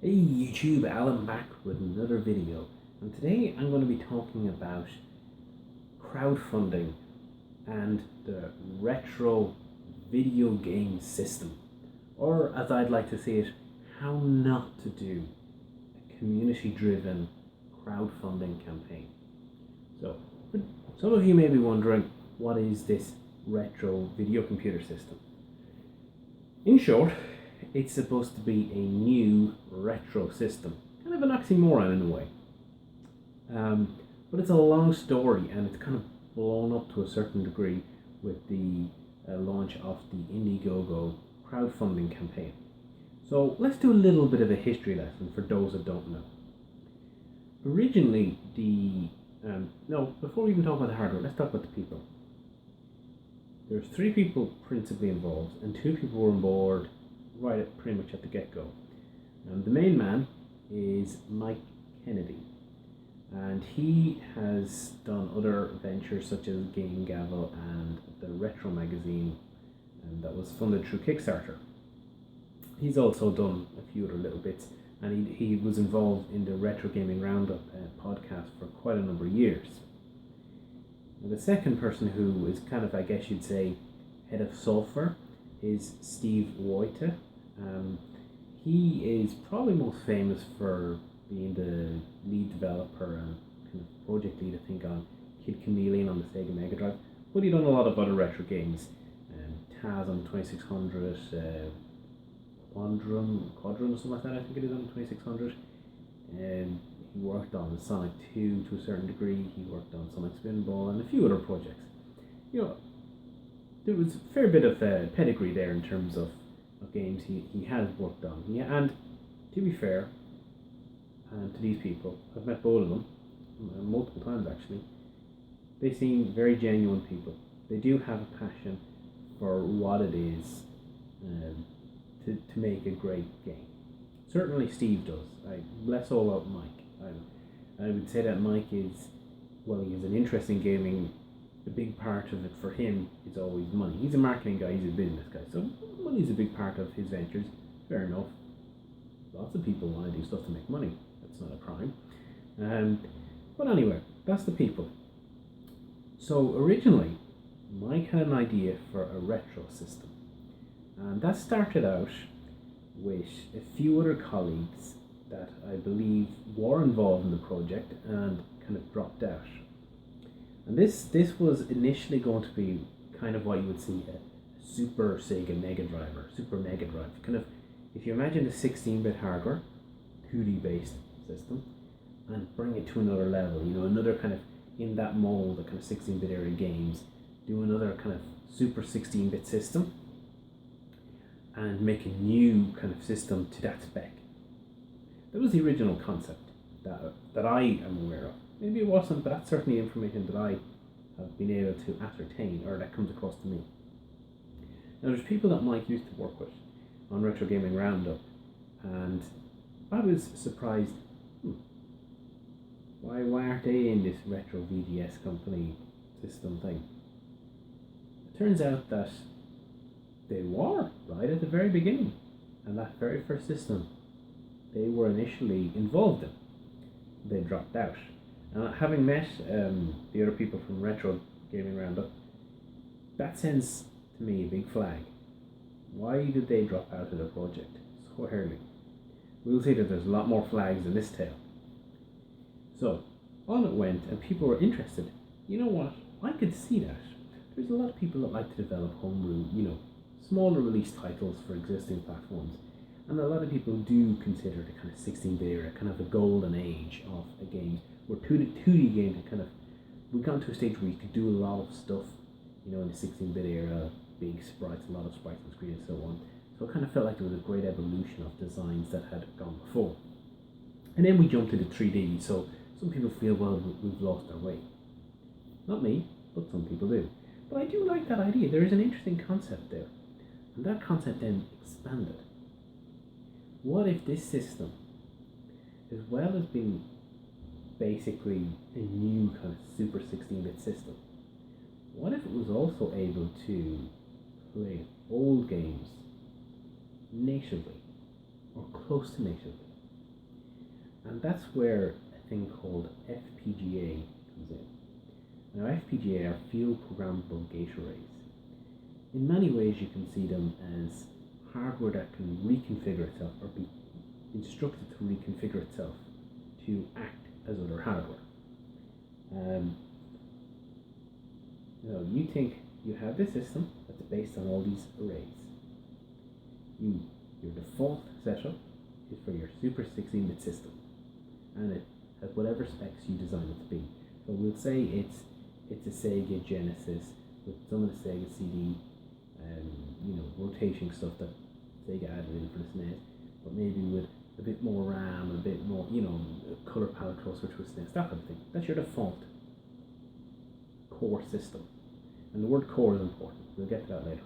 Hey YouTube, Alan back with another video, and today I'm going to be talking about crowdfunding and the retro video game system, or as I'd like to say it, how not to do a community-driven crowdfunding campaign. So, some of you may be wondering, what is this retro video computer system? In short, it's supposed to be a new retro system. Kind of an oxymoron in a way. But it's a long story, and it's kind of blown up to a certain degree with the launch of the Indiegogo crowdfunding campaign. So let's do a little bit of a history lesson for those that don't know. Originally, before we even talk about the hardware, let's talk about the people. There's 3 people principally involved, and 2 people were on board right pretty much at the get-go. The main man is Mike Kennedy, and he has done other ventures such as Game Gavel and the Retro magazine, and that was funded through Kickstarter. He's also done a few other little bits, and he was involved in the Retro Gaming Roundup podcast for quite a number of years. And the second person who is kind of, I guess you'd say, head of software is Steve Wojta. He is probably most famous for being the lead developer and kind of project lead, I think, on Kid Chameleon on the Sega Mega Drive. But he's done a lot of other retro games, Taz on 2600, Quadrum or something like that, I think it is, on 2600. He worked on Sonic 2 to a certain degree. He worked on Sonic Spinball and a few other projects. There was a fair bit of pedigree there in terms of games he has worked on. And to be fair, to these people, I've met both of them multiple times actually. They seem very genuine people. They do have a passion for what it is to make a great game. Certainly Steve does. Bless all out Mike. I would say that Mike is, well, he's an interest in gaming. The big part of it for him is always money. He's a marketing guy, he's a business guy, so money's a big part of his ventures. Fair enough. Lots of people want to do stuff to make money. That's not a crime. But anyway, that's the people. So originally, Mike had an idea for a retro system. And that started out with a few other colleagues that I believe were involved in the project and kind of dropped out. And this was initially going to be kind of what you would see a Super Sega Mega Drive or Super Mega Drive. Kind of, if you imagine the 16-bit hardware, 2D based system, and bring it to another level, another kind of in that mold, the kind of 16-bit era games, do another kind of Super 16-bit system, and make a new kind of system to that spec. That was the original concept that I am aware of. Maybe it wasn't, but that's certainly information that I have been able to ascertain, or that comes across to me. Now, there's people that Mike used to work with on Retro Gaming Roundup, and I was surprised, why aren't they in this Retro VGS company system thing? It turns out that they were, right at the very beginning, and that very first system they were initially involved in. They dropped out. Having met the other people from Retro Gaming Roundup, that sends to me a big flag. Why did they drop out of the project so early? We'll see that there's a lot more flags in this tale. So, on it went, and people were interested. You know what? I could see that. There's a lot of people that like to develop homebrew, smaller release titles for existing platforms. And a lot of people do consider the kind of 16-bit era kind of the golden age of a game, where 2D games we've gone to a stage where you could do a lot of stuff, in the 16-bit era, big sprites, a lot of sprites on the screen and so on. So it kind of felt like there was a great evolution of designs that had gone before. And then we jumped into 3D, so some people feel, well, we've lost our way. Not me, but some people do. But I do like that idea. There is an interesting concept there. And that concept then expanded. What if this system, as well as being basically a new kind of Super 16-bit system, what if it was also able to play old games natively, or close to natively? And that's where a thing called FPGA comes in. Now, FPGA are field programmable gate arrays. In many ways, you can see them as hardware that can reconfigure itself or be instructed to reconfigure itself to act as other hardware. You think you have this system that's based on all these arrays. Your default setup is for your Super 16-bit system, and it has whatever specs you design it to be. So we'll say it's a Sega Genesis with some of the Sega CD, rotating stuff that Sega added in for the SNES, but maybe with a bit more RAM, a bit more, a color palette closer to a SNES, that kind of thing. That's your default core system. And the word core is important. We'll get to that later.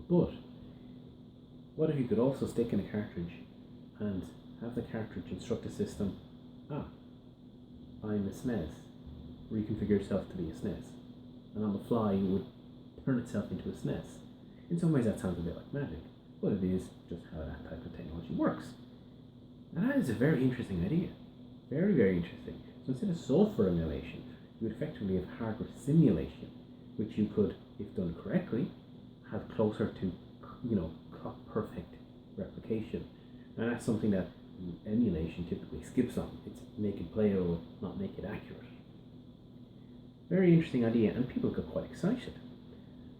But what if you could also stick in a cartridge and have the cartridge instruct the system, I'm a SNES, reconfigure yourself to be a SNES, and on the fly you would turn itself into a SNES. In some ways that sounds a bit like magic, but it is just how that type of technology works. And that is a very interesting idea. Very, very interesting. So instead of software emulation, you would effectively have hardware simulation, which you could, if done correctly, have closer to, clock perfect replication. And that's something that emulation typically skips on. It's make it playable, not make it accurate. Very interesting idea, and people got quite excited.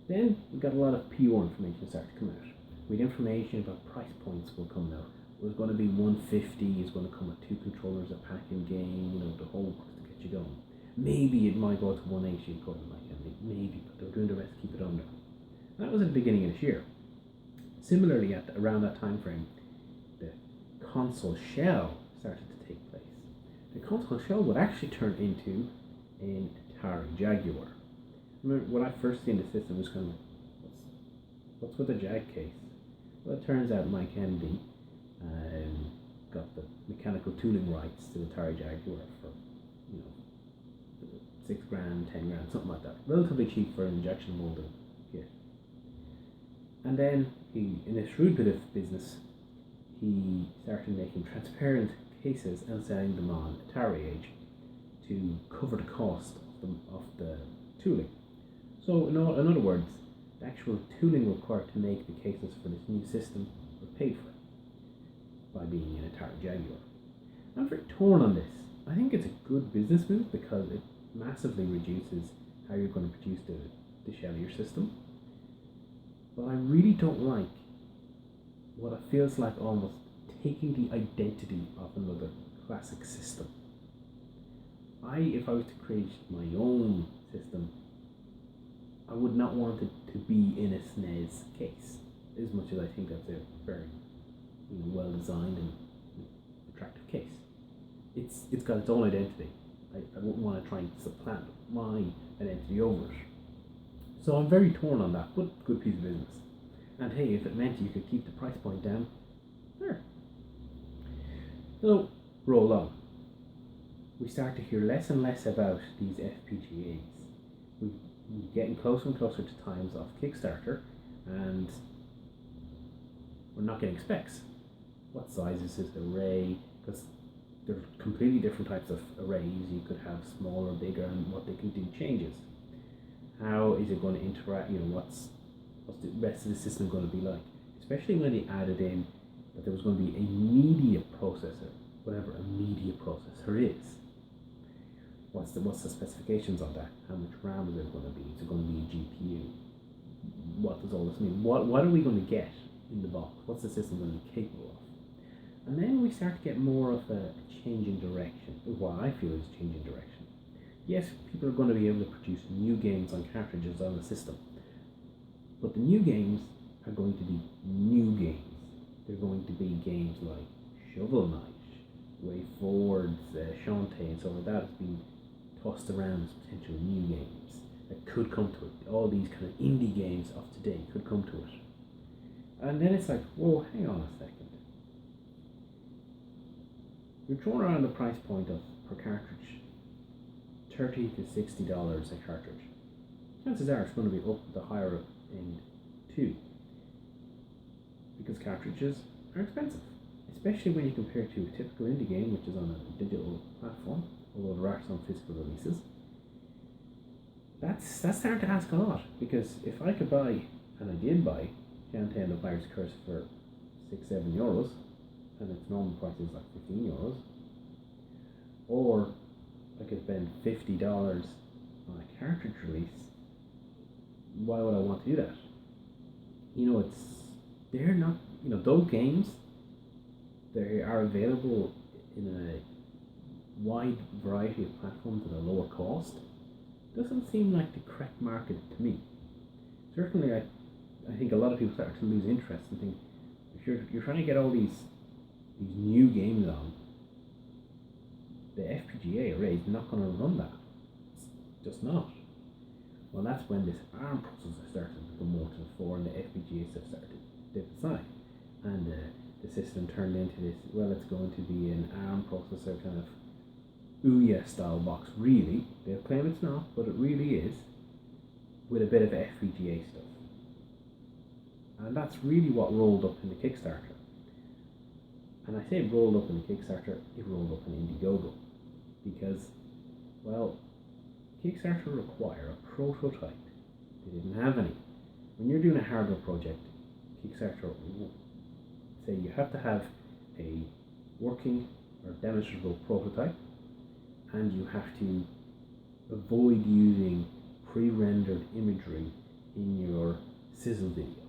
Then we got a lot of PR information start to come out. We had information about price points will come out. It was going to be $150, it's going to come with 2 controllers, a pack-in game, the whole works to get you going. Maybe it might go to 180 according to my candidate, maybe, but they're doing the rest to keep it under. That was at the beginning of this year. Similarly, around that time frame, the console shell started to take place. The console shell would actually turn into an Atari Jaguar. Remember, when I first seen the system, it was kind of like, what's with the Jag case? Well, it turns out Mike Kennedy got the mechanical tooling rights to the Atari Jaguar for, $6,000, $10,000, something like that. Relatively cheap for an injection molded kit. And then he, in a shrewd bit of business, he started making transparent cases and selling them on Atari Age to cover the cost of the tooling. So in other words, the actual tooling required to make the cases for this new system were paid for by being an Atari Jaguar. I'm very torn on this. I think it's a good business move because it massively reduces how you're going to produce the shell of your system. But I really don't like what it feels like almost taking the identity of another classic system. If I was to create my own system, I would not want it to be in a SNES case, as much as I think that's a very well designed and attractive case. It's got its own identity. I wouldn't want to try and supplant my identity over it. So I'm very torn on that, but good piece of business. And hey, if it meant you could keep the price point down, sure. So, roll on. We start to hear less and less about these FPGAs. We're getting closer and closer to times of Kickstarter, and we're not getting specs. What size is this array? Because there are completely different types of arrays. You could have smaller, bigger, and what they can do changes. How is it going to interact? What's the rest of the system going to be like? Especially when they added in that there was going to be a media processor, whatever a media processor is. What's the specifications on that? How much RAM is it going to be? Is it going to be a GPU? What does all this mean? What are we going to get in the box? What's the system going to be capable of? And then we start to get more of a change in direction. What I feel is change in direction. Yes, people are going to be able to produce new games on cartridges on the system. But the new games are going to be new games. They're going to be games like Shovel Knight, Way Forward, Shantae, and so on. That has been tossed around as potential new games that could come to it. All these kind of indie games of today could come to it. And then it's like, whoa, hang on a second. You're throwing around the price point of per cartridge, $30 to $60 a cartridge. Chances are it's going to be up the higher end too, because cartridges are expensive, especially when you compare to a typical indie game, which is on a digital platform, although there are some physical releases. That's starting to ask a lot, because if I could buy, and I did buy, Shantae and the Pirate's Curse for €6-7, and its normal price is like €15, or I could spend $50 on a cartridge release, why would I want to do that? They're not, those games, they are available in a wide variety of platforms at a lower cost. Doesn't seem like the correct market to me. Certainly, I think a lot of people start to lose interest and think, if you're trying to get all these new games on, the FPGA array is not going to run that. It's just not. Well, that's when this ARM processor started to come more to the fore, and the FPGA stuff started to dip aside. And the system turned into this, well, it's going to be an ARM processor kind of Ouya style box, really. They claim it's not, but it really is, with a bit of FPGA stuff. And that's really what rolled up in the Kickstarter. And I say rolled up in the Kickstarter, it rolled up in Indiegogo. Because, well, Kickstarter require a prototype. They didn't have any. When you're doing a hardware project, Kickstarter will say you have to have a working or demonstrable prototype, and you have to avoid using pre-rendered imagery in your sizzle video.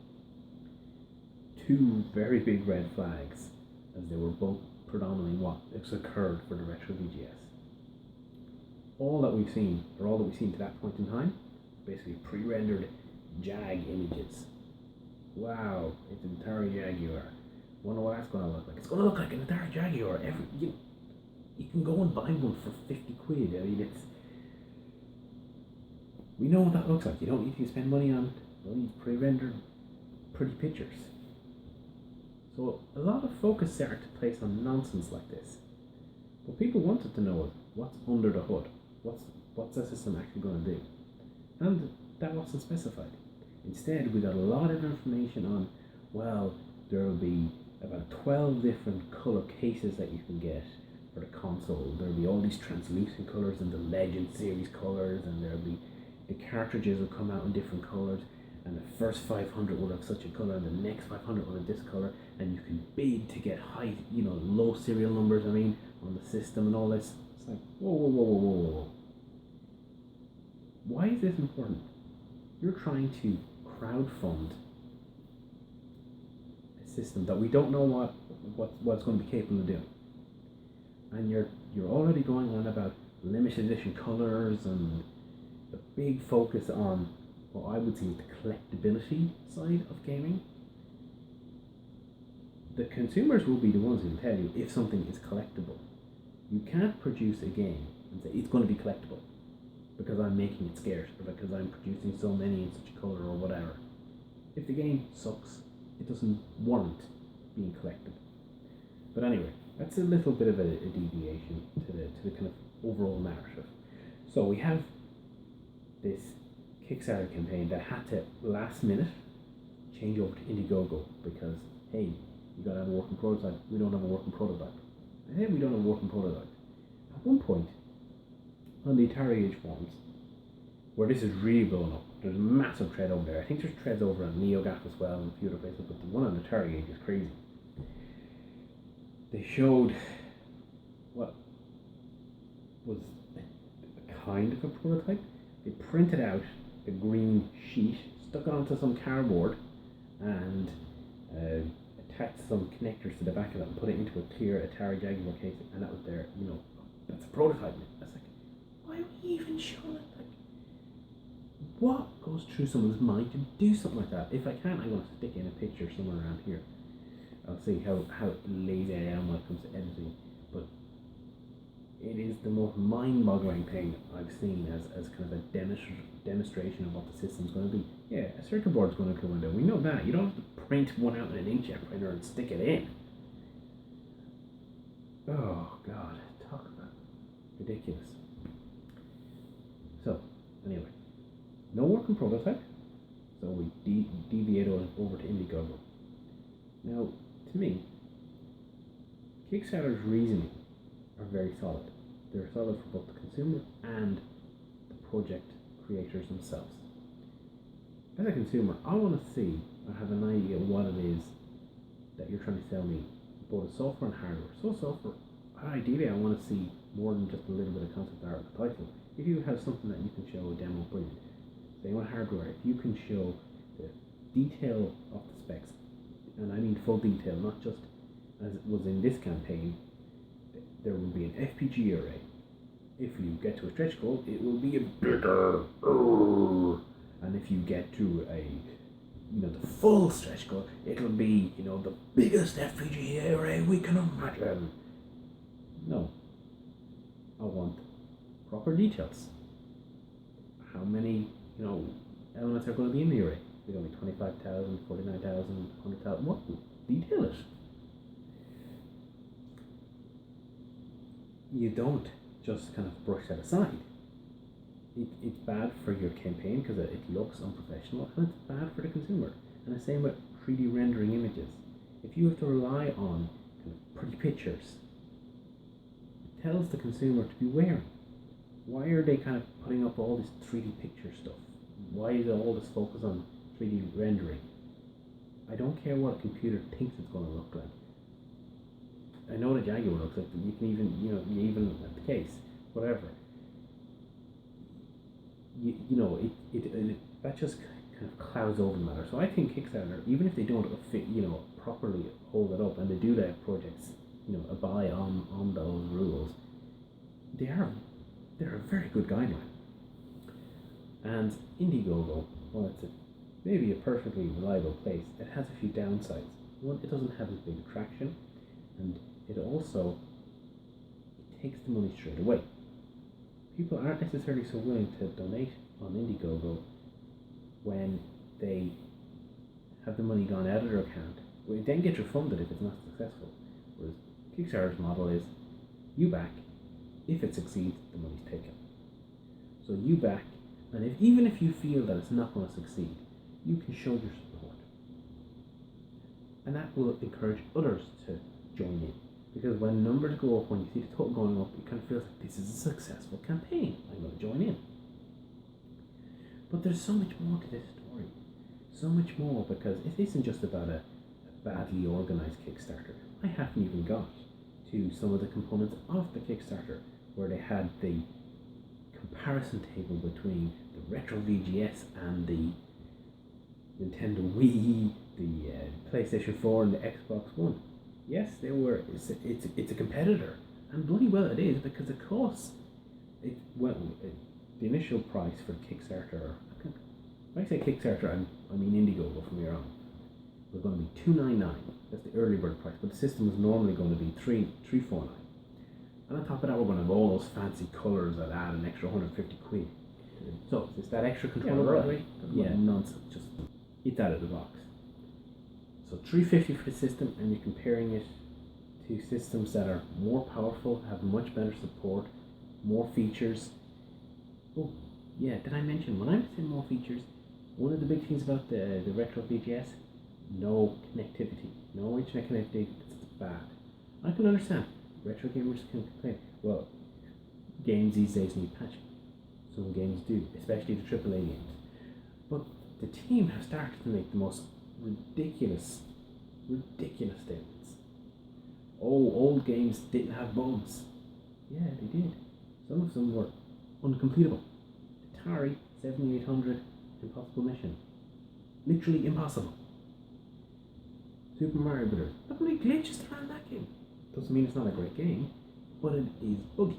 Two very big red flags, as they were both predominantly what has occurred for the Retro VGS. All that we've seen to that point in time, basically pre-rendered JAG images. Wow, it's an Atari Jaguar. Wonder what that's going to look like. It's going to look like an Atari Jaguar. You can go and buy one for 50 quid. I mean, we know what that looks like. You don't need to spend money on these pre-rendered pretty pictures. So a lot of focus started to place on nonsense like this. What people wanted to know is what's under the hood. What's the system actually going to do? And that wasn't specified. Instead, we got a lot of information on, well, there will be about 12 different color cases that you can get for the console. There'll be all these translucent colors and the Legend series colors, and there'll be the cartridges will come out in different colors, and the first 500 will have such a color, and the next 500 will have this color, and you can bid to get high, low serial numbers, on the system and all this. It's like, whoa. Why is this important? You're trying to crowdfund a system that we don't know what's going to be capable of doing. And you're already going on about limited edition colors and the big focus on what I would say is the collectability side of gaming. The consumers will be the ones who will tell you if something is collectible. You can't produce a game and say it's going to be collectible because I'm making it scarce or because I'm producing so many in such a color or whatever. If the game sucks, it doesn't warrant being collectible. But anyway, that's a little bit of a deviation to the kind of overall narrative. So we have this Kickstarter campaign that had to last minute change over to Indiegogo because, hey, you gotta have a working prototype. We don't have a working prototype. And hey, we don't have a working prototype. At one point, on the Atari Age forums, where this is really blown up, there's a massive thread over there. I think there's threads over on NeoGAF as well and a few other places, but the one on Atari Age is crazy. They showed what was a kind of a prototype. They printed out a green sheet, stuck it onto some cardboard, and attached some connectors to the back of it and put it into a clear Atari Jaguar case, and that was their, that's a prototype. I was like, why would you even show it? Like, what goes through someone's mind to do something like that? If I can, I'm going to stick in a picture somewhere around here. I'll see how lazy I am when it comes to editing, but it is the most mind-boggling thing I've seen as kind of a demonstration of what the system's going to be. Yeah, a circuit board's going to come in there. We know that. You don't have to print one out in an inkjet printer and stick it in. Oh, God. Talk about ridiculous. So, anyway. No working prototype. So we deviate over to Indiegogo. Now, to me, Kickstarter's reasoning are very solid. They're solid for both the consumer and the project creators themselves. As a consumer, I want to see or have an idea of what it is that you're trying to sell me, both software and hardware. So software, ideally I want to see more than just a little bit of concept art in the title. If you have something that you can show a demo, brilliant. Same with hardware, if you can show the detail of the specs, and I mean full detail, not just as it was in this campaign, there will be an FPG array. If you get to a stretch goal, it will be a bigger, and if you get to a, the full stretch goal, it'll be, the biggest FPG array we can imagine. No, I want proper details. How many, elements are going to be in the array? They're going to be 25,000, 49,000, 100,000. What? Detail it. You don't just kind of brush that aside. It's bad for your campaign because it looks unprofessional, and it's bad for the consumer. And the same with 3D rendering images. If you have to rely on kind of pretty pictures, it tells the consumer to be wary. Why are they kind of putting up all this 3D picture stuff? Why is all this focus on 3D rendering? I don't care what a computer thinks it's going to look like. I know the Jaguar looks like, you can even at the case, whatever. That just kind of clouds over the matter. So I think Kickstarter, even if they don't properly hold it up, and they do let projects, abide on those rules, they're a very good guideline. And Indiegogo, well, it's maybe a perfectly reliable place. It has a few downsides. One, it doesn't have as big a traction, and it takes the money straight away. People aren't necessarily so willing to donate on Indiegogo when they have the money gone out of their account. Well, it then gets refunded if it's not successful. Whereas Kickstarter's model is, you back, if it succeeds, the money's taken. So you back, and even if you feel that it's not going to succeed, you can show your support. And that will encourage others to join in. Because when numbers go up, when you see the total going up, it kind of feels like this is a successful campaign. I'm going to join in. But there's so much more to this story. So much more, because it isn't just about a badly organized Kickstarter. I haven't even got to some of the components of the Kickstarter, where they had the comparison table between the Retro VGS and the Nintendo Wii, the PlayStation 4 and the Xbox One. Yes, they were. It's a competitor, and bloody well it is, because it costs. The initial price for Kickstarter. When I say Kickstarter, I mean Indiegogo from here on. Was going to be $2.99. That's the early bird price, but the system was normally going to be $3.49. And on top of that, we're going to have all those fancy colours that add an extra 150 quid. So it's that extra controller, right? Yeah, nonsense. Just eat that out of the box. So $3.50 for the system, and you're comparing it to systems that are more powerful, have much better support, more features. Oh, yeah, did I mention, when I'm saying more features, one of the big things about the Retro VGS, no connectivity. No internet connectivity, it's bad. I can understand. Retro gamers can complain. Well, games these days need patching. Some games do, especially the AAA games. But the team have started to make the most ridiculous statements. Oh, old games didn't have bugs. Yeah, they did. Some of them were uncompletable. Atari 7800 Impossible Mission. Literally impossible. Super Mario Brothers. Look how many glitches there are in that game. Doesn't mean it's not a great game, but it is buggy.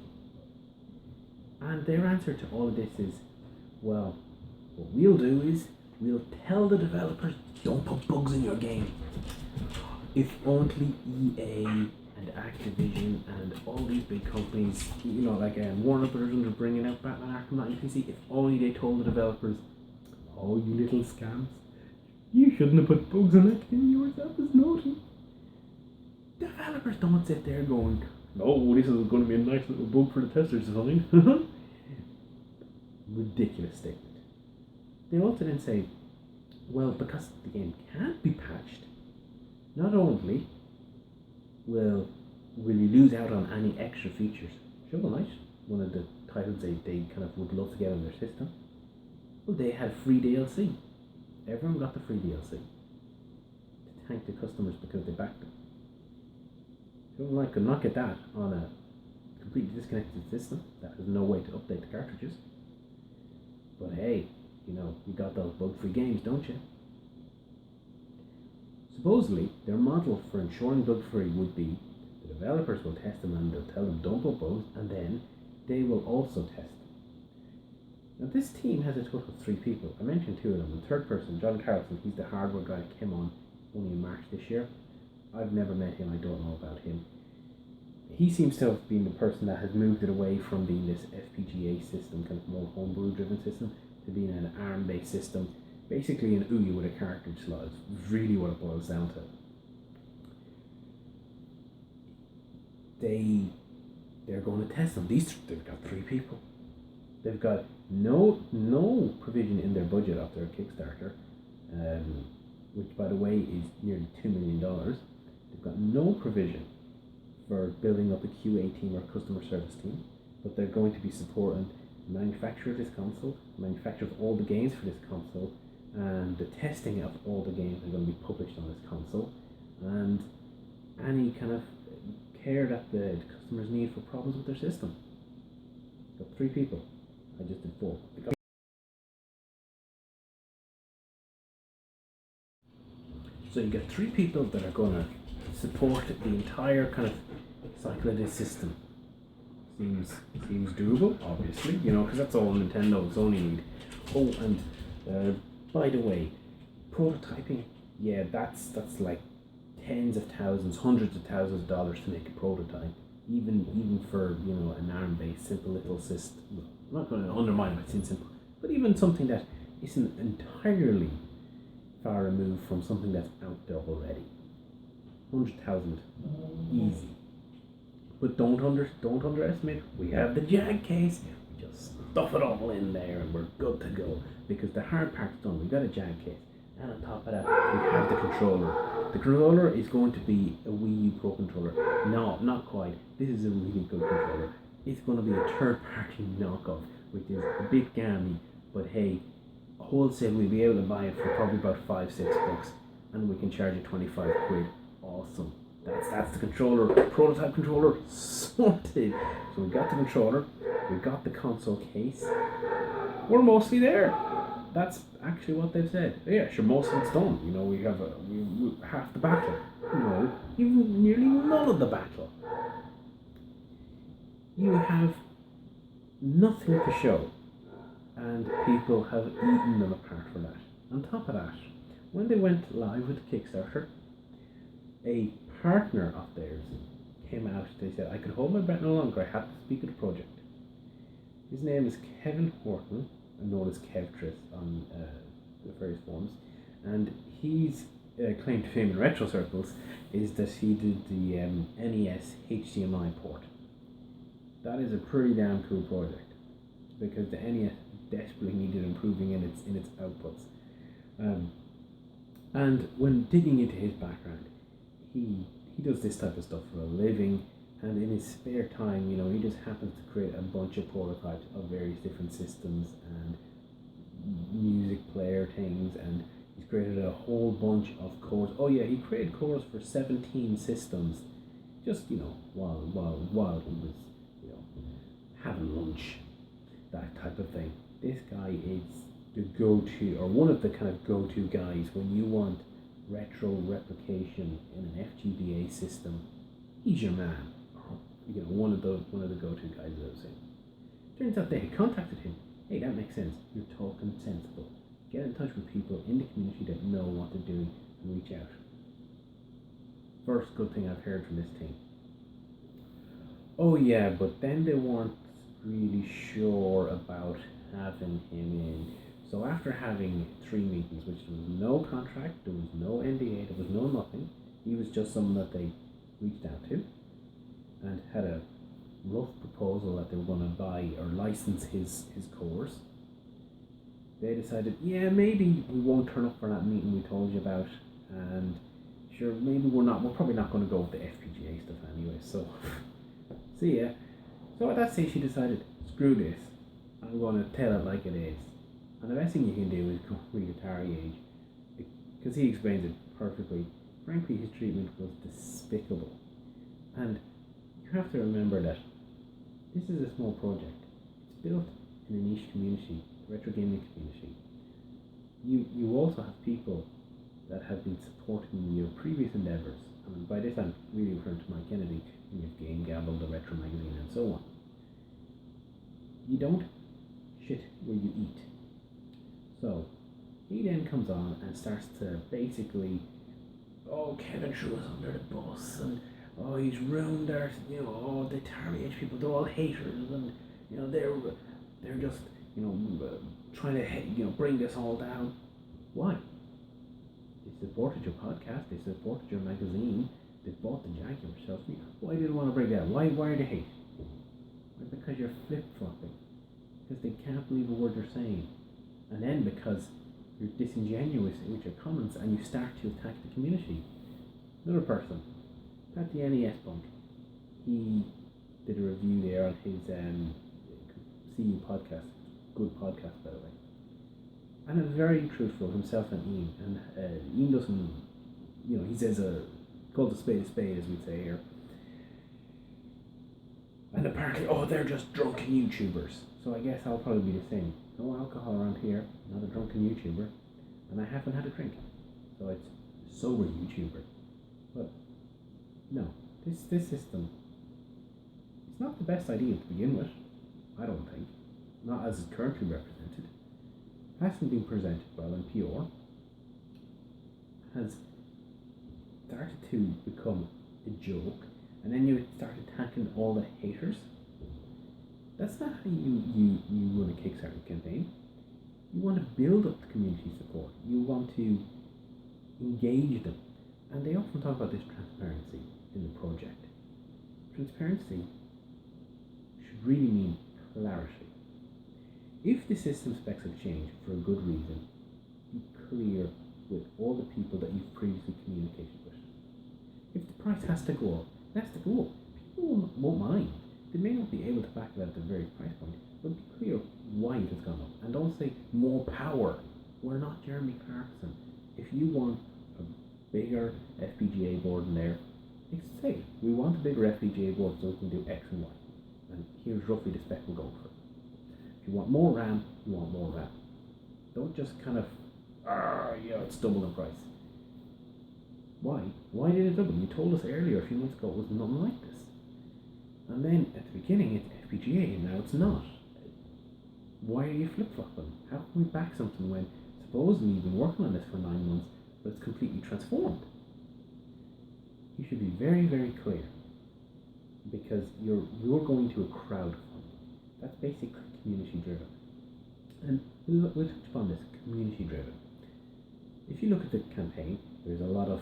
And their answer to all of this is, well, what we'll do is we'll tell the developers, don't put bugs in your game. If only EA and Activision and all these big companies, like Warner Brothers, when they're bringing out Batman Arkham Knight and PC, if only they told the developers, oh, you little scams, you shouldn't have put bugs in that game yourself, is naughty. Developers don't sit there going, no, this is going to be a nice little bug for the testers to find. Ridiculous statement. They also then say, well, because the game can't be patched, not only will will you lose out on any extra features? Shovel Knight, one of the titles they kind of would love to get on their system. Well, they had free DLC. Everyone got the free DLC to thank the customers because they backed them. Shovel Knight could not get that on a completely disconnected system that has no way to update the cartridges. But hey, you got those bug-free games, don't you? Supposedly, their model for ensuring bug-free would be the developers will test them and they'll tell them don't put bugs, and then they will also test them. Now, this team has a total of 3 people. I mentioned 2 of them. The third person, John Carlson, he's the hardware guy that came on only in March this year. I've never met him, I don't know about him. He seems to have been the person that has moved it away from being this FPGA system, kind of more homebrew driven system, to being an ARM based system. Basically an OUYA with a cartridge slot is really what it boils down to. They're going to test them. They've got 3 people. They've got no provision in their budget of their Kickstarter, which by the way is nearly $2 million. They've got no provision for building up a QA team or customer service team, but they're going to be supporting the manufacturer of this console, the manufacturer of all the games for this console, and the testing of all the games that are going to be published on this console, and any kind of care that the customers need for problems with their system. Got 3 people. I just did 4. So you get 3 people that are going to support the entire kind of cycle of this system. Seems doable, obviously, because that's all Nintendo and Sony need. Oh, and by the way, prototyping, yeah, that's like tens of thousands, hundreds of thousands of dollars to make a prototype. Even for an ARM-based simple little system. I'm not going to undermine it by saying simple, but even something that isn't entirely far removed from something that's out there already. 100,000, easy. But don't underestimate. We have the Jag case. We just stuff it all in there, and we're good to go. Because the hard part's done. We got a Jag case, and on top of that, we have the controller. The controller is going to be a Wii U Pro controller. No, not quite. This is a really good controller. It's going to be a third-party knockoff, which is a bit gammy. But hey, wholesale we'll be able to buy it for probably about $5-6, and we can charge you 25 quid. Awesome. That's the controller, prototype controller sorted. So we got the controller, we got the console case. We're mostly there. That's actually what they've said. Yeah, sure, most of it's done. We have half the battle. Even nearly none of the battle. You have nothing to show, and people have eaten them apart for that. On top of that, when they went live with Kickstarter, a partner of theirs came out. They said, I could hold my breath no longer. I have to speak of the project. His name is Kevin Horton, known as Kevtris on the various forums, and he's claim to fame in retro circles is that he did the NES HDMI port. That is a pretty damn cool project because the NES desperately needed improving in its outputs. And when digging into his background, he does this type of stuff for a living, and in his spare time, he just happens to create a bunch of prototypes of various different systems and music player things, and he's created a whole bunch of cores. Oh yeah, he created cores for 17 systems, just while he was having lunch, that type of thing. This guy is the go-to, or one of the kind of go-to guys when you want retro replication in an FGBA system. He's your man. One of the go-to guys, I would say. Turns out they had contacted him. Hey, that makes sense. You're talking sensible. Get in touch with people in the community that know what they're doing and reach out. First good thing I've heard from this team. Oh yeah, but then they weren't really sure about having him in. So after having 3 meetings, which there was no contract, there was no NDA, there was no nothing, he was just someone that they reached out to and had a rough proposal that they were going to buy or license his cores. They decided, yeah, maybe we won't turn up for that meeting we told you about, and sure, maybe we're probably not going to go with the FPGA stuff anyway, so see ya. So at that stage she decided, screw this, I'm going to tell it like it is. And the best thing you can do is go read Atari Age, because he explains it perfectly. Frankly, his treatment was despicable. And you have to remember that this is a small project. It's built in a niche community, the retro gaming community. You also have people that have been supporting your previous endeavours. And by this I'm really referring to Mike Kennedy, and your Game Gabble, the Retro magazine, and so on. You don't shit where you eat. So he then comes on and starts to basically, oh, Kevin threw us under the bus, and oh, he's ruined our, oh, the Atari Age people, they're all haters, and they're just trying to bring this all down. Why? They supported your podcast, they supported your magazine, they bought the Jaguar shelf. Why do they want to bring that? Why are they hate? Because you're flip-flopping. Because they can't believe a word you're saying. And then because you're disingenuous with your comments and you start to attack the community. Another person, at the NES Bunk, he did a review there on his CU podcast. Good podcast, by the way. And it was very truthful, himself and Ian. And Ian doesn't, he says, called a spade, as we'd say here. And apparently, they're just drunken YouTubers. So I guess I'll probably be the same. No alcohol around here, not a drunken YouTuber, and I haven't had a drink. So it's sober YouTuber. But no, this system, it's not the best idea to begin with, I don't think. Not as it's currently represented. Hasn't been presented well and pure. Has started to become a joke, and then you start attacking all the haters. That's not how you run a Kickstarter campaign. You want to build up the community support. You want to engage them. And they often talk about this transparency in the project. Transparency should really mean clarity. If the system specs have changed for a good reason, be clear with all the people that you've previously communicated with. If the price has to go up, it has to go up. People won't mind. They may not be able to back it at the very price point, but be clear why it has gone up. And don't say more power. We're not Jeremy Clarkson. If you want a bigger FPGA board in there, say we want a bigger FPGA board so we can do X and Y. And here's roughly the spec we'll go for. If you want more RAM, you want more RAM. Don't just kind of, it's double the price. Why? Why did it double? You told us earlier, a few months ago, it was nothing like this. And then at the beginning it's FPGA and now it's not. Why are you flip-flopping? How can we back something when supposedly you've been working on this for 9 months, but it's completely transformed? You should be very, very clear, because you're going to a crowdfund. That's basically community driven. And we'll touch upon this, community driven. If you look at the campaign, there's a lot of,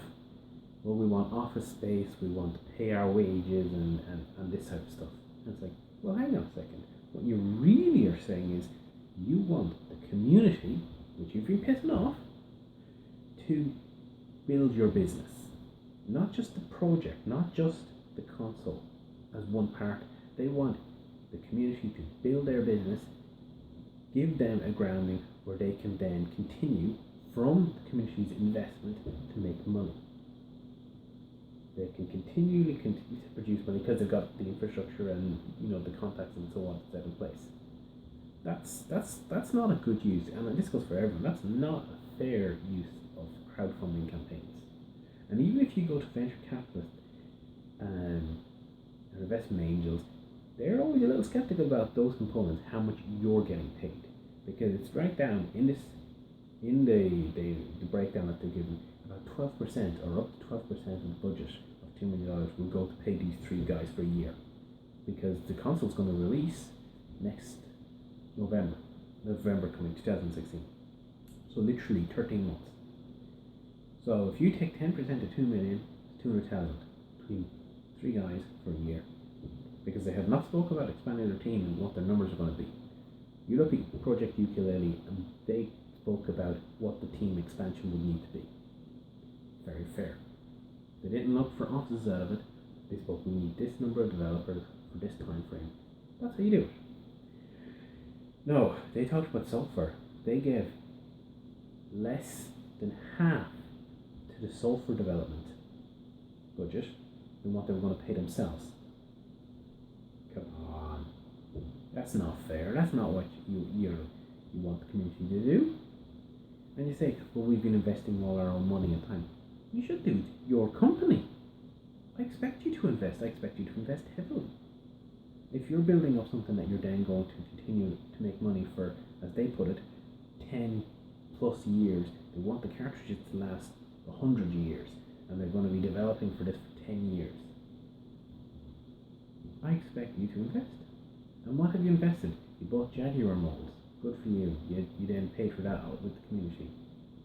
well, we want office space, we want to pay our wages and this type of stuff. And it's like, well, hang on a second. What you really are saying is you want the community, which you've been pissing off, to build your business. Not just the project, not just the console as one part. They want the community to build their business, give them a grounding where they can then continue from the community's investment to make money. They can continue to produce money because they've got the infrastructure and the contacts and so on set in place. That's not a good use, and this goes for everyone. That's not a fair use of crowdfunding campaigns. And even if you go to venture capitalists and investment angels, they're always a little skeptical about those components, how much you're getting paid, because it's right down in the breakdown that they're given. About 12% or up to 12% of the budget of $2 million will go to pay these 3 guys for a year, because the console's going to release next November coming, 2016. So literally 13 months. So if you take 10% of 2 million, 200,000 between 3 guys for a year, because they have not spoken about expanding their team and what their numbers are going to be. You look at Project Ukulele and they spoke about what the team expansion would need to be. Very fair. They didn't look for offices out of it. They spoke, we need this number of developers for this time frame. That's how you do it. No, they talked about sulfur. They gave less than half to the sulfur development budget than what they were going to pay themselves. Come on. That's not fair. That's not what you want the community to do. And you say, well, we've been investing all our own money and time. You should do it. Your company. I expect you to invest. I expect you to invest heavily. If you're building up something that you're then going to continue to make money for, as they put it, 10 plus years, they want the cartridges to last 100 years, and they're going to be developing for this for 10 years. I expect you to invest. And what have you invested? You bought Jaguar molds. Good for you. You then paid for that out with the community.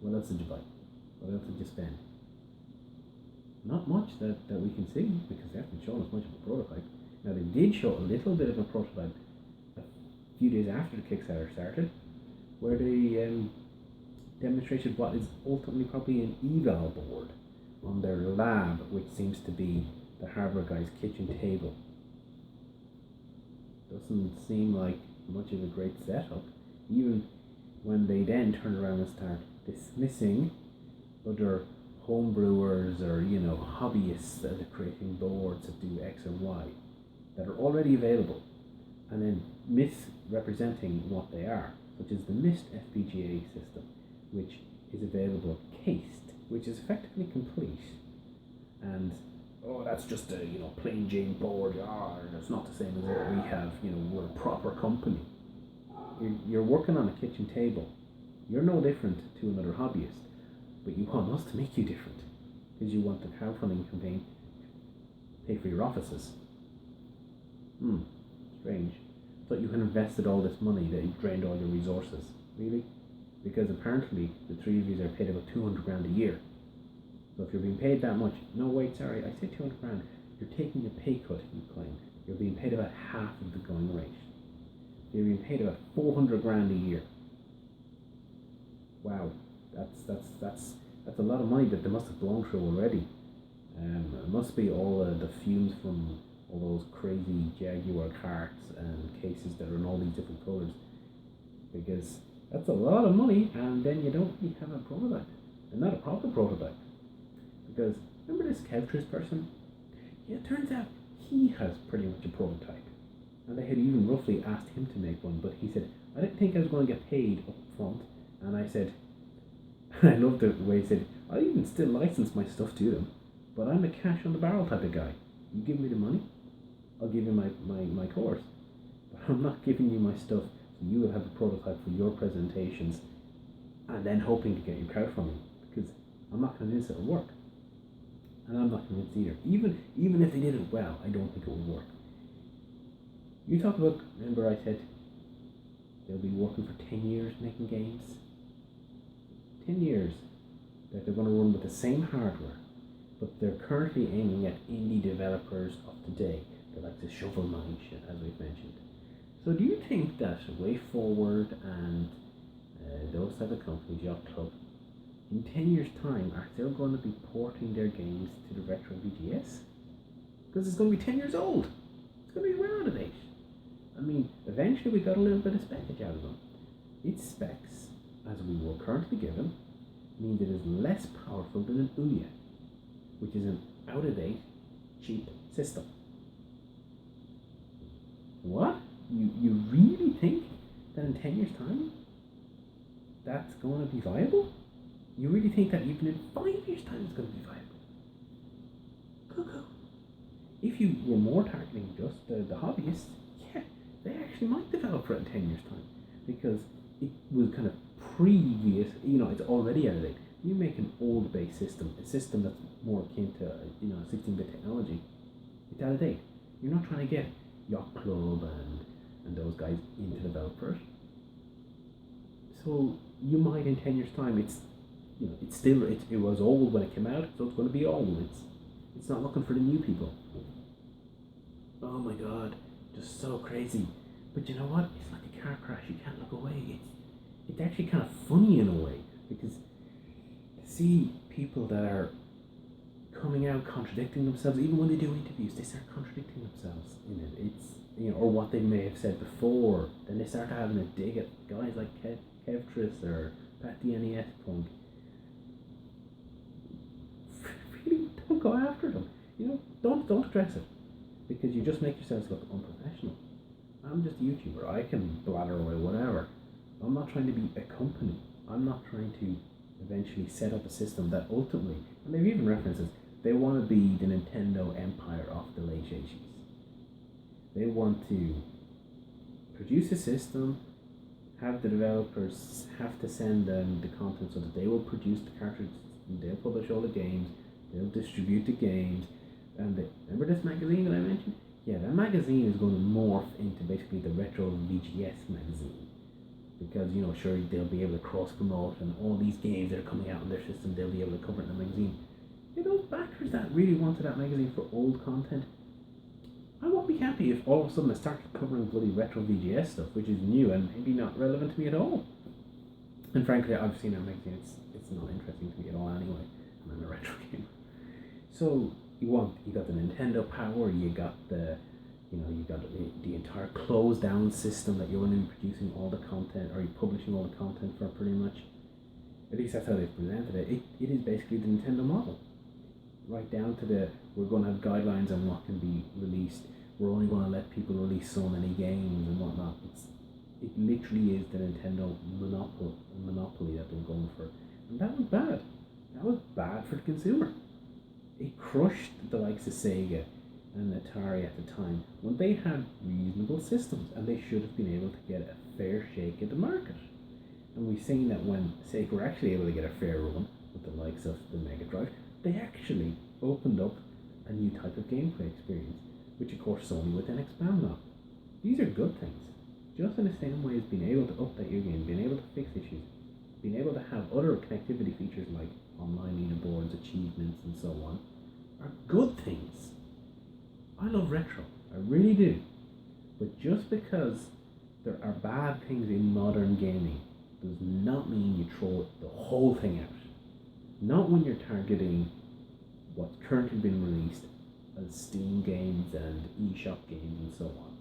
What else did you buy? What else did you spend? Not much that we can see, because they haven't shown us much of a prototype. Now, they did show a little bit of a prototype a few days after the Kickstarter started, where they demonstrated what is ultimately probably an eval board on their lab, which seems to be the hardware guy's kitchen table. Doesn't seem like much of a great setup, even when they then turn around and start dismissing other homebrewers or, hobbyists that are creating boards that do X or Y that are already available, and then misrepresenting what they are, which is the MIST FPGA system, which is available cased, which is effectively complete, and that's just a plain Jane board. It's not the same as what we have. We're a proper company. You're working on a kitchen table. You're no different to another hobbyist, but you want us to make you different because you want the crowdfunding campaign to pay for your offices. Strange. Thought you had invested all this money, that you drained all your resources. Really? Because apparently the three of you are paid about 200 grand a year. So if you're being paid that much, no wait, sorry, I said 200 grand. You're taking a pay cut, you claim. You're being paid about half of the going rate. You're being paid about 400 grand a year. Wow, that's a lot of money that they must have blown through already. It must be all the fumes from all those crazy Jaguar carts and cases that are in all these different colours, because that's a lot of money, and then you don't really have a prototype, and not a proper prototype. Because remember this Couchers person? Yeah, it turns out he has pretty much a prototype, and they had even roughly asked him to make one, but he said, I didn't think I was going to get paid up front. And I said, I loved the way he said, I even still license my stuff to them, but I'm a cash on the barrel type of guy. You give me the money, I'll give you my course, but I'm not giving you my stuff so you will have a prototype for your presentations and then hoping to get your crowdfunding, because I'm not convinced it'll work. And I'm not convinced either. Even if they did it well, I don't think it would work. You talk about, remember I said they'll be working for 10 years making games? 10 years that they're going to run with the same hardware, but they're currently aiming at indie developers of today. They like the Shovel Knight, as we've mentioned. So do you think that WayForward and those type of companies, Yacht Club, in 10 years' time are still going to be porting their games to the Retro VGS? Because it's going to be 10 years old. It's going to be well out of date. I mean, eventually we got a little bit of speckage out of them. Its specs, as we were currently given, mean that it is less powerful than an Ouya, which is an out-of-date, cheap system. What? You really think that in 10 years' time, that's going to be viable? You really think that even in 5 years' time it's going to be viable? Cuckoo. If you were more targeting just the hobbyists, yeah, they actually might develop for it in 10 years' time, because it was kind of previous, it's already out of date. You make an old-based system, a system that's more akin to, 16-bit technology, it's out of date. You're not trying to get Yacht Club and those guys into developers. So you might in 10 years' time, it was old when it came out, so it's going to be old. It's not looking for the new people. Oh my god, just so crazy. But you know what? It's like a car crash. You can't look away. It's actually kind of funny in a way, because to see people that are coming out contradicting themselves. Even when they do interviews, they start contradicting themselves in it. It's or what they may have said before. Then they start having a dig at guys like Kevtris or Pat the NES Punk. Really, don't go after them. Don't address it, because you just make yourselves look unprofessional. I'm just a YouTuber. I can blather away whatever. I'm not trying to be a company. I'm not trying to eventually set up a system that ultimately, and they've even references, they want to be the Nintendo empire of the late 80s. They want to produce a system, have the developers have to send them the content so that they will produce the cartridges, and they'll publish all the games, they'll distribute the games, and remember this magazine that I mentioned? Yeah, that magazine is going to morph into basically the Retro VGS magazine. Because, sure, they'll be able to cross-promote, and all these games that are coming out on their system, they'll be able to cover it in the magazine. Those backers that really wanted that magazine for old content, I won't be happy if all of a sudden I started covering bloody Retro VGS stuff, which is new and maybe not relevant to me at all. And frankly, I've seen that magazine, it's not interesting to me at all anyway. I'm a retro gamer. So, you got the Nintendo power, you got the entire closed down system that you're going to be producing all the content, or you're publishing all the content for pretty much. At least that's how they've presented it. It is basically the Nintendo model. Right down to we're going to have guidelines on what can be released. We're only going to let people release so many games and whatnot. It literally is the Nintendo monopoly that they're going for. And that was bad. That was bad for the consumer. It crushed the likes of Sega and Atari at the time, when they had reasonable systems and they should have been able to get a fair shake at the market. And we've seen that when Sega were actually able to get a fair run with the likes of the Mega Drive, they actually opened up a new type of gameplay experience, which of course Sony would then expand on. These are good things. Just in the same way as being able to update your game, being able to fix issues, being able to have other connectivity features like online leaderboards, achievements, and so on, are good things. I love retro, I really do. But just because there are bad things in modern gaming does not mean you throw the whole thing out. Not when you're targeting what's currently been released as Steam games and eShop games and so on.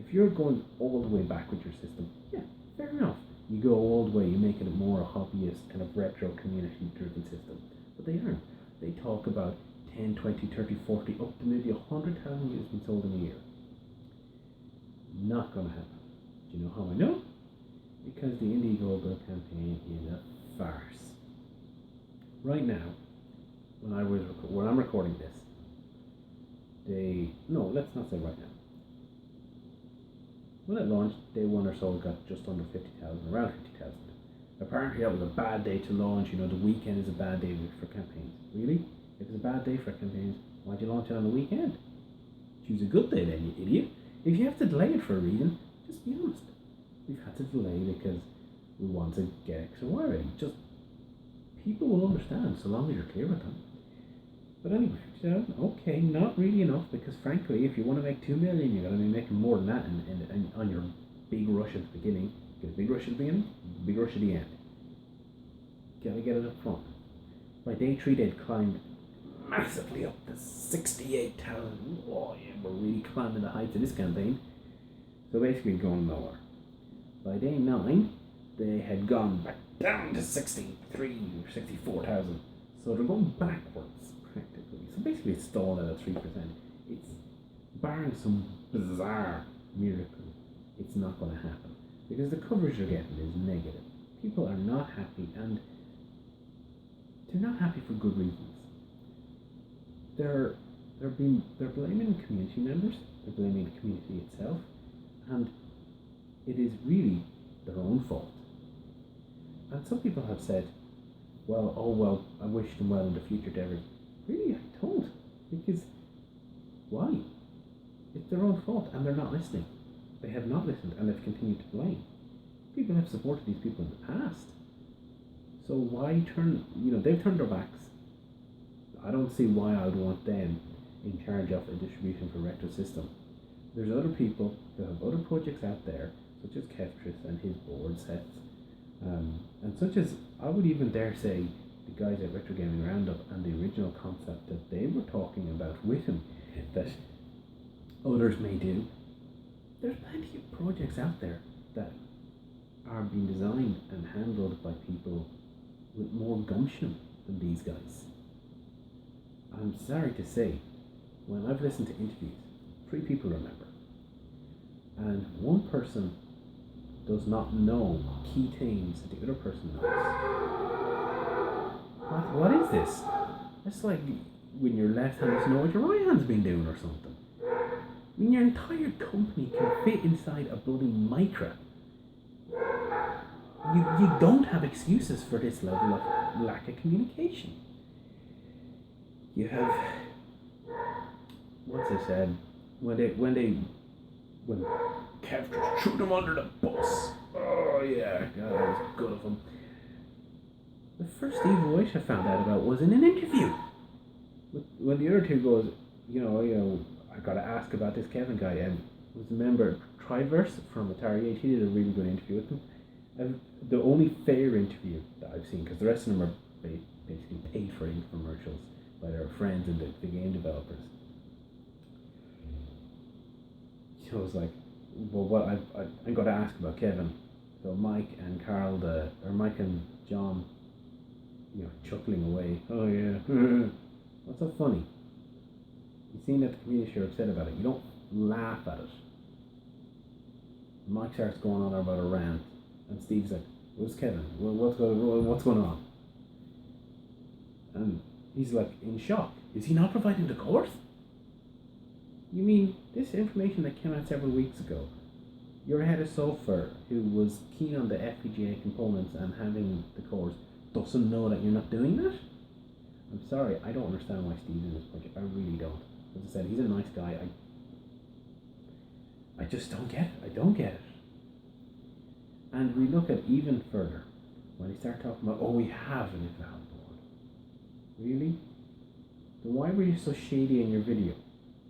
If you're going all the way back with your system, yeah, fair enough. You go all the way, you make it a more hobbyist, kind of retro community-driven system. But they aren't. They talk about 10, 20, 30, 40, up to maybe 100,000 units being sold in a year. Not going to happen. Do you know how I know? Because the Indiegogo campaign is a farce. Right now, when I'm recording this, let's not say right now. When it launched, day one or so, it got just under 50,000, around 50,000. Apparently that was a bad day to launch. The weekend is a bad day for campaigns. Really? If it's a bad day for campaigns, why'd you launch it on the weekend? Choose a good day then, you idiot. If you have to delay it for a reason, just be honest. We've had to delay because we want to get X or Y ready. Just, people will understand so long as you're clear with them. But anyway, okay, not really enough, because frankly, if you want to make 2 million, you're going to be making more than that and on your big rush at the beginning. Get a big rush at the beginning, big rush at the end. Gotta get it up front. By day 3, they'd climbed massively up to 68,000. Oh yeah, we're really climbing the heights of this campaign. So basically going lower. By day 9, they had gone back down to 63 or 64,000. So they're going backwards practically. So basically it's stalled at a 3%. It's, barring some bizarre miracle, it's not going to happen. Because the coverage they're getting is negative. People are not happy, and they're not happy for good reasons. They're blaming community members, they're blaming the community itself, and it is really their own fault. And some people have said, well, I wish them well in the future endeavours. Really, I don't. Because why? It's their own fault, and they're not listening. They have not listened, and they've continued to blame. People have supported these people in the past. So why they've turned their backs. I don't see why I would want them in charge of a distribution for Retro System. There's other people who have other projects out there, such as Kevtris and his board sets, and such as, I would even dare say, the guys at Retro Gaming Roundup and the original concept that they were talking about with him that others may do. There's plenty of projects out there that are being designed and handled by people with more gumption than these guys. I'm sorry to say, when I've listened to interviews, 3 people remember, and one person does not know key things that the other person knows. What is this? It's like when your left hand doesn't know what your right hand's been doing or something. I mean, your entire company can fit inside a bloody micra. You don't have excuses for this level of lack of communication. You have, what's it said? When Kev just threw them under the bus. Oh yeah, God, that was good of him. The first evil wish I found out about was in an interview. When the other two goes, I gotta ask about this Kevin guy, and was a member of Triverse from Atari Age. He did a really good interview with him. And the only fair interview that I've seen, because the rest of them are basically paid for infomercials by their friends and the game developers. So I was like, well, what I'm going to ask about Kevin. So Mike and Carl, or Mike and John, chuckling away. Oh yeah, what's so funny? You seem that the community are upset about it. You don't laugh at it. Mike starts going on about a rant, and Steve's like, "Where's Kevin? What's going on?" And he's like in shock. Is he not providing the course? You mean this information that came out several weeks ago? Your head of software, who was keen on the FPGA components and having the cores, doesn't know that you're not doing that? I'm sorry, I don't understand why Steve's in this project. I really don't. As I said, he's a nice guy. I just don't get it. I don't get it. And we look at even further when they start talking about, we have an eval board. Really? Then why were you so shady in your video?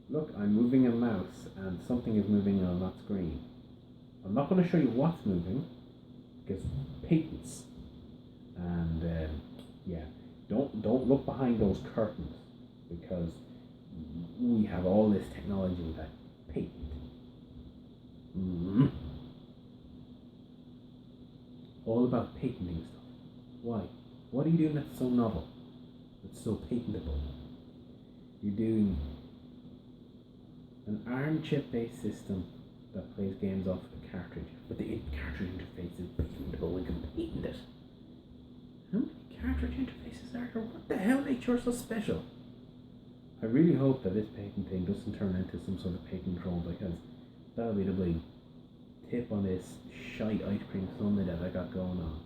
Look, I'm moving a mouse and something is moving on that screen. I'm not going to show you what's moving because patents. And don't look behind those curtains because we have all this technology that patent. Mm-hmm. All about patenting stuff. Why? What are you doing that's so novel? That's so patentable? You're doing an ARM chip based system that plays games off a cartridge, but the cartridge interface is patentable. We can patent it. How many cartridge interfaces are there? What the hell makes yours so special? I really hope that this patent thing doesn't turn into some sort of patent troll, because that'll be the bloody tip on this shite ice cream sundae that I got going on.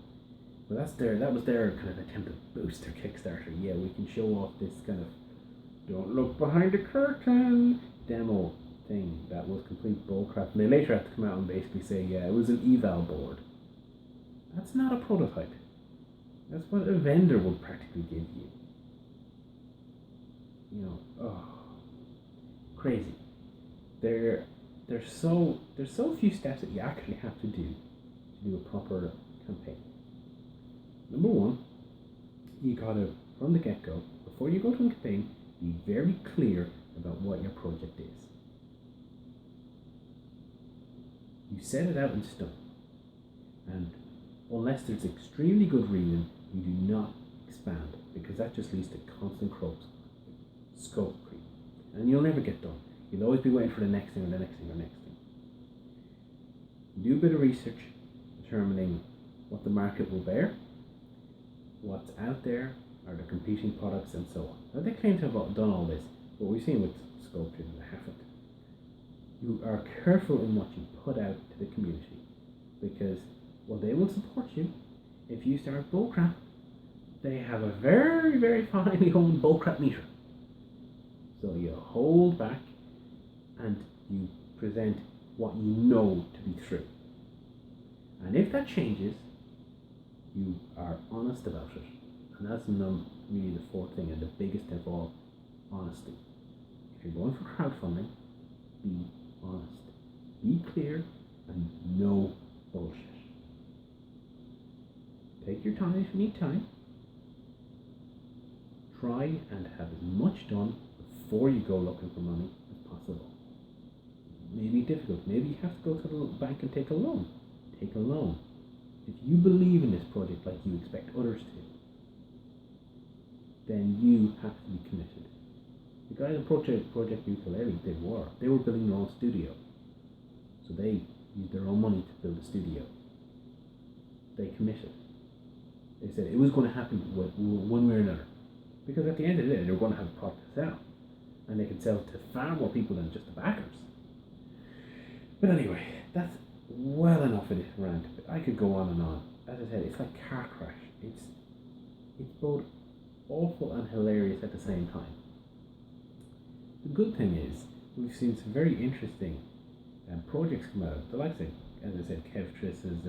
But that was their kind of attempt to boost their Kickstarter. Yeah, we can show off this kind of don't look behind the curtain demo thing that was complete bullcrap. And they later have to come out and basically say, yeah, it was an eval board. That's not a prototype. That's what a vendor would practically give you. Crazy. There's so few steps that you actually have to do a proper campaign. Number one, you gotta, from the get-go, before you go to a campaign, be very clear about what your project is. You set it out in stone, and unless there's extremely good reason, you do not expand, because that just leads to constant scope creep, and you'll never get done. You'll always be waiting for the next thing or the next thing or the next thing. Do a bit of research, determining what the market will bear, what's out there, are the competing products, and so on. Now they claim to have done all this, but we've seen with Sculpture that they haven't. You are careful in what you put out to the community, because they will support you. If you start bullcrap, they have a very, very finely honed bullcrap meter. So you hold back and you present what you know to be true. And if that changes, you are honest about it. And that's really the fourth thing, and the biggest of all, honesty. If you're going for crowdfunding, be honest. Be clear and no bullshit. Take your time if you need time. try and have as much done before you go looking for money as possible. Maybe difficult. Maybe you have to go to the bank and take a loan. Take a loan. If you believe in this project like you expect others to, then you have to be committed. The guys in Project Ukulele, they were building their own studio. So they used their own money to build a studio. They committed. They said it was going to happen one way or another. Because at the end of the day, they were going to have a product to sell. And they could sell to far more people than just the backers. But anyway, that's well enough of this rant. I could go on and on. As I said, it's like car crash. It's both awful and hilarious at the same time. The good thing is, we've seen some very interesting projects come out. The likes of, as I said, Kev Triss's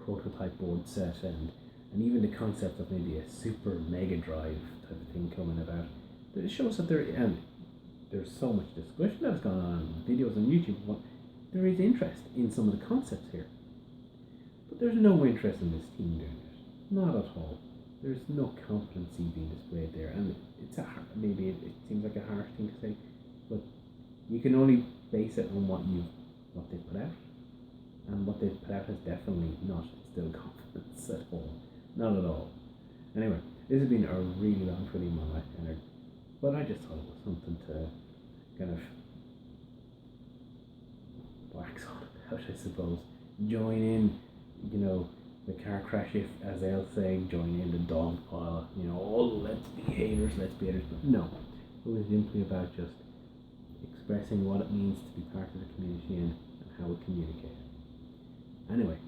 prototype board set, and even the concept of maybe a super Mega Drive type of thing coming about. It shows that there's so much discussion that's gone on in videos on YouTube. There is interest in some of the concepts here. But there's no interest in this team doing it. Not at all. There's no competency being displayed there. And maybe it seems like a harsh thing to say, but you can only base it on what they put out. And what they've put out has definitely not instilled confidence at all. Not at all. Anyway, this has been a really long video in my life, but I just thought it was something to kind of wax on about, I suppose. Join in, the car crash, if, as they'll say, join in the dog pile, let's be haters. But no, it was simply about just expressing what it means to be part of the community and how we communicate. Anyway,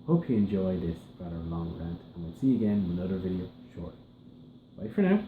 hope you enjoyed this rather long rant, and we'll see you again in another video shortly. Bye for now.